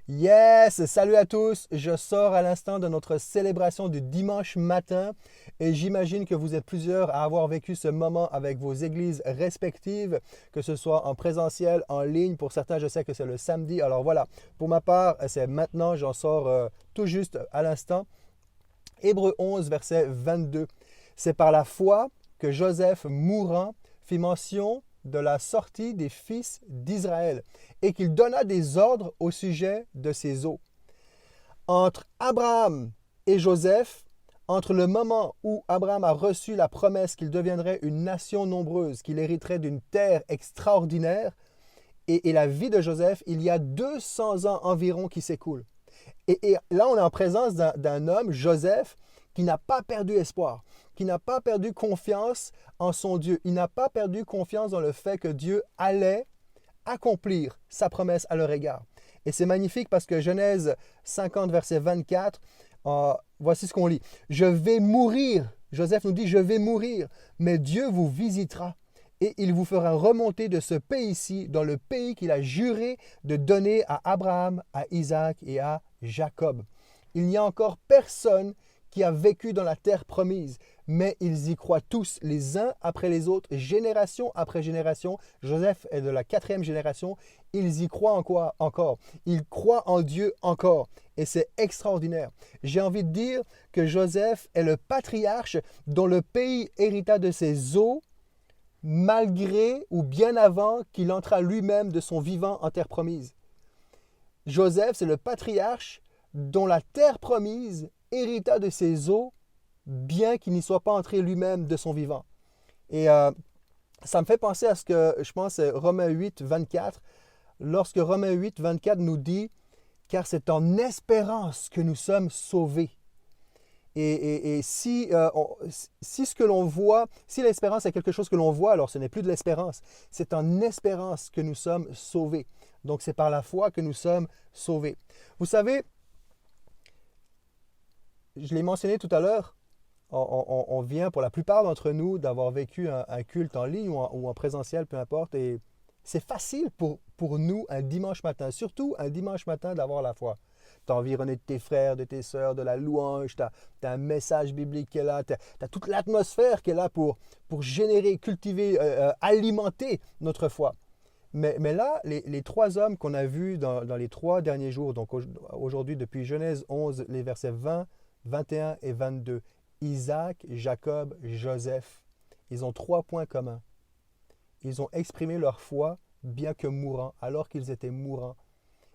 Yes! Salut à tous! Je sors à l'instant de notre célébration du dimanche matin et j'imagine que vous êtes plusieurs à avoir vécu ce moment avec vos églises respectives, que ce soit en présentiel, en ligne. Pour certains, je sais que c'est le samedi. Alors voilà, pour ma part, c'est maintenant, j'en sors tout juste à l'instant. Hébreux 11, verset 22. C'est par la foi que Joseph, mourant, fit mention de la sortie des fils d'Israël et qu'il donna des ordres au sujet de ses eaux. Entre Abraham et Joseph, entre le moment où Abraham a reçu la promesse qu'il deviendrait une nation nombreuse, qu'il hériterait d'une terre extraordinaire, et la vie de Joseph, il y a 200 ans environ qui s'écoulent. Et là, on est en présence d'un homme, Joseph, qui n'a pas perdu espoir, qui n'a pas perdu confiance en son Dieu. Il n'a pas perdu confiance dans le fait que Dieu allait accomplir sa promesse à leur égard. Et c'est magnifique parce que Genèse 50, verset 24, voici ce qu'on lit. Je vais mourir. Joseph nous dit, je vais mourir, mais Dieu vous visitera et il vous fera remonter de ce pays-ci dans le pays qu'il a juré de donner à Abraham, à Isaac et à Jacob. Il n'y a encore personne qui a vécu dans la terre promise, mais ils y croient tous, les uns après les autres, génération après génération. Joseph est de la 4e génération. Ils y croient encore. Ils croient en Dieu encore. Et c'est extraordinaire. J'ai envie de dire que Joseph est le patriarche dont le pays hérita de ses eaux, malgré ou bien avant qu'il entra lui-même de son vivant en terre promise. Joseph, c'est le patriarche dont la terre promise hérita de ses eaux, bien qu'il n'y soit pas entré lui-même de son vivant. Et ça me fait penser à ce que je pense c'est Romains 8, 24, lorsque Romains 8, 24 nous dit « Car c'est en espérance que nous sommes sauvés ». Et si ce que l'on voit, si l'espérance est quelque chose que l'on voit, alors ce n'est plus de l'espérance. C'est en espérance que nous sommes sauvés. Donc c'est par la foi que nous sommes sauvés. Vous savez, je l'ai mentionné tout à l'heure, on vient pour la plupart d'entre nous d'avoir vécu un culte en ligne ou en présentiel, peu importe. Et c'est facile pour nous un dimanche matin, surtout un dimanche matin d'avoir la foi. Tu es environné de tes frères, de tes sœurs, de la louange, tu as un message biblique qui est là, tu as toute l'atmosphère qui est là pour générer, cultiver, alimenter notre foi. Mais là, les trois hommes qu'on a vus dans les 3 derniers jours, donc aujourd'hui depuis Genèse 11, les versets 20, 21 et 22, Isaac, Jacob, Joseph, ils ont 3 points communs. Ils ont exprimé leur foi bien que mourants, alors qu'ils étaient mourants.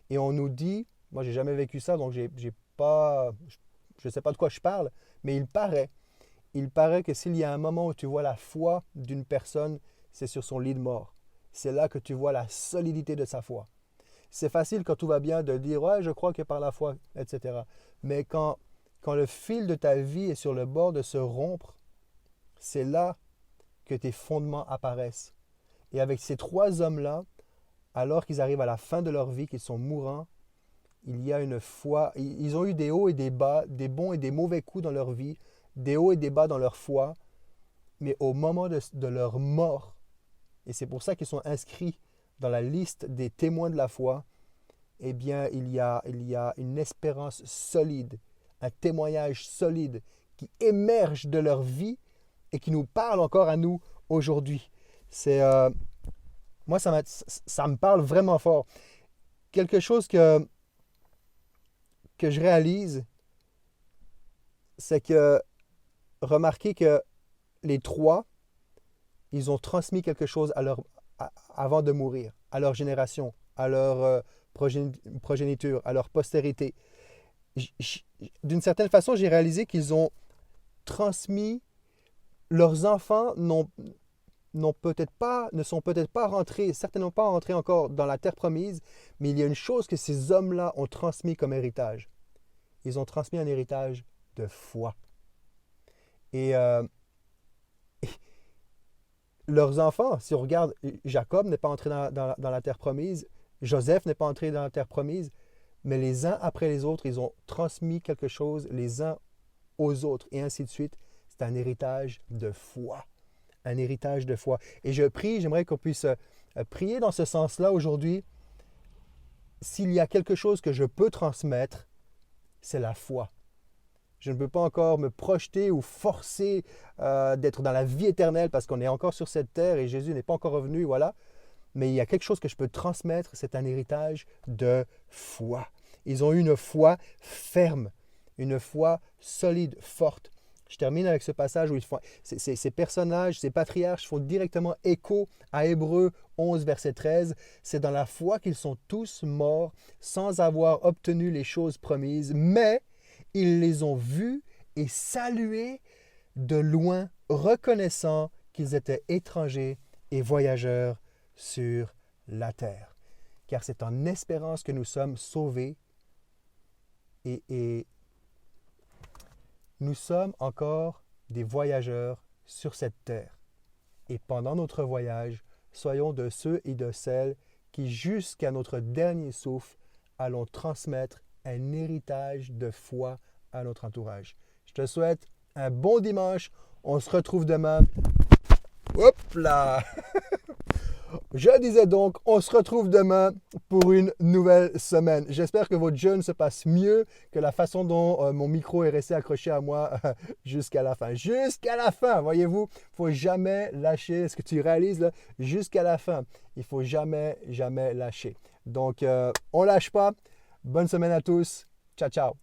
Et on nous dit, moi j'ai jamais vécu ça, donc je ne sais pas de quoi je parle, mais il paraît que s'il y a un moment où tu vois la foi d'une personne, c'est sur son lit de mort. C'est là que tu vois la solidité de sa foi. C'est facile quand tout va bien de dire « ouais, je crois que par la foi, etc. » Mais quand le fil de ta vie est sur le bord de se rompre, c'est là que tes fondements apparaissent. Et avec ces 3 hommes-là, alors qu'ils arrivent à la fin de leur vie, qu'ils sont mourants, il y a une foi. Ils ont eu des hauts et des bas, des bons et des mauvais coups dans leur vie, des hauts et des bas dans leur foi, mais au moment de leur mort, et c'est pour ça qu'ils sont inscrits dans la liste des témoins de la foi, eh bien, il y a une espérance solide, un témoignage solide qui émerge de leur vie et qui nous parle encore à nous aujourd'hui. Moi, ça me parle vraiment fort. Quelque chose que je réalise, c'est que remarquez que les 3, ils ont transmis quelque chose avant de mourir, à leur génération, à leur progéniture, à leur postérité. D'une certaine façon, j'ai réalisé qu'ils ont transmis, leurs enfants ne sont peut-être pas rentrés, certainement pas rentrés encore dans la terre promise, mais il y a une chose que ces hommes-là ont transmis comme héritage. Ils ont transmis un héritage de foi. Et leurs enfants, si on regarde, Jacob n'est pas entré dans la terre promise, Joseph n'est pas entré dans la terre promise, mais les uns après les autres, ils ont transmis quelque chose les uns aux autres, et ainsi de suite. C'est un héritage de foi. Un héritage de foi. Et je prie, j'aimerais qu'on puisse prier dans ce sens-là aujourd'hui, s'il y a quelque chose que je peux transmettre, c'est la foi. Je ne peux pas encore me projeter ou forcer d'être dans la vie éternelle parce qu'on est encore sur cette terre et Jésus n'est pas encore revenu, voilà. Mais il y a quelque chose que je peux transmettre, c'est un héritage de foi. Ils ont eu une foi ferme, une foi solide, forte. Je termine avec ce passage où ces personnages, ces patriarches font directement écho à Hébreux 11, verset 13. C'est dans la foi qu'ils sont tous morts sans avoir obtenu les choses promises, mais ils les ont vus et salués de loin, reconnaissant qu'ils étaient étrangers et voyageurs sur la terre. Car c'est en espérance que nous sommes sauvés et nous sommes encore des voyageurs sur cette terre. Et pendant notre voyage, soyons de ceux et de celles qui, jusqu'à notre dernier souffle, allons transmettre un héritage de foi à notre entourage. Je te souhaite un bon dimanche. On se retrouve demain. Hop là! Je disais donc, on se retrouve demain pour une nouvelle semaine. J'espère que votre jeûne se passe mieux que la façon dont mon micro est resté accroché à moi jusqu'à la fin. Jusqu'à la fin, voyez-vous, il ne faut jamais lâcher. Est-ce que tu réalises là? Jusqu'à la fin, il ne faut jamais, jamais lâcher. Donc, on ne lâche pas. Bonne semaine à tous. Ciao, ciao.